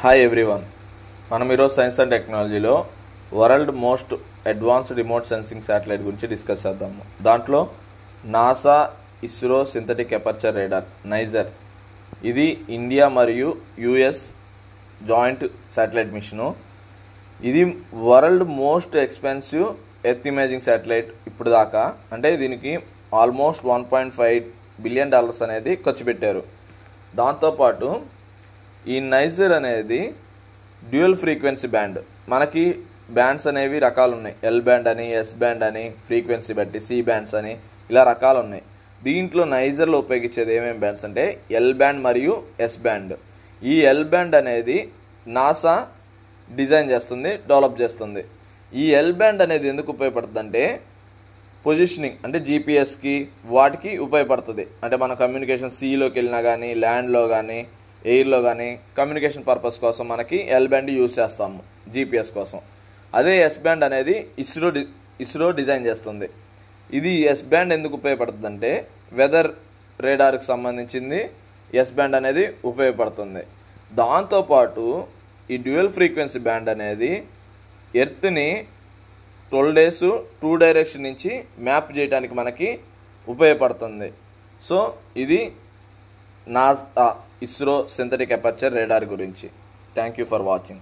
Hi everyone, మనం ఈరోజు science and టెక్నాలజీలో world most advanced remote sensing satellite గురించి డిస్కస్ చేద్దాము. దాంట్లో NASA ISRO synthetic aperture radar niger, ఇది ఇండియా మరియు యుఎస్ జాయింట్ శాటిలైట్ మిషను. ఇది world most expensive earth imaging satellite ఇప్పుడు దాకా. అంటే దీనికి ఆల్మోస్ట్ $1.5 బిలియన్ అనేది ఖర్చు పెట్టారు. దాంతోపాటు ఈ నైజర్ అనేది డ్యూయల్ ఫ్రీక్వెన్సీ బ్యాండ్. మనకి బ్యాండ్స్ అనేవి రకాలు ఉన్నాయి. ఎల్ బ్యాండ్ అని, ఎస్ బ్యాండ్ అని, ఫ్రీక్వెన్సీ బట్టి సి బ్యాండ్స్ అని, ఇలా రకాలు ఉన్నాయి. దీంట్లో నైజర్లో ఉపయోగించేది ఏమేమి బ్యాండ్స్ అంటే ఎల్ బ్యాండ్ మరియు ఎస్ బ్యాండ్. ఈ ఎల్ బ్యాండ్ అనేది నాసా డిజైన్ చేస్తుంది, డెవలప్ చేస్తుంది. ఈ ఎల్ బ్యాండ్ అనేది ఎందుకు ఉపయోగపడుతుంది అంటే పొజిషనింగ్, అంటే జీపీఎస్కి వాటికి ఉపయోగపడుతుంది. అంటే మన కమ్యూనికేషన్ సీలోకి వెళ్ళినా కానీ, ల్యాండ్లో కానీ, ఎయిర్లో కానీ కమ్యూనికేషన్ పర్పస్ కోసం మనకి ఎల్ బ్యాండ్ యూజ్ చేస్తాము జీపీఎస్ కోసం. అదే ఎస్ బ్యాండ్ అనేది ఇస్రో డిజైన్ చేస్తుంది. ఇది ఎస్ బ్యాండ్ ఎందుకు ఉపయోగపడుతుంది అంటే వెదర్ రేడార్కి సంబంధించింది ఎస్ బ్యాండ్ అనేది ఉపయోగపడుతుంది. దాంతోపాటు ఈ డ్యూయల్ ఫ్రీక్వెన్సీ బ్యాండ్ అనేది ఎర్త్ని 12 days 2 డైరెక్షన్ నుంచి మ్యాప్ చేయడానికి మనకి ఉపయోగపడుతుంది. సో ఇది NASA ISRO synthetic aperture radar గురించి. Thank you for watching.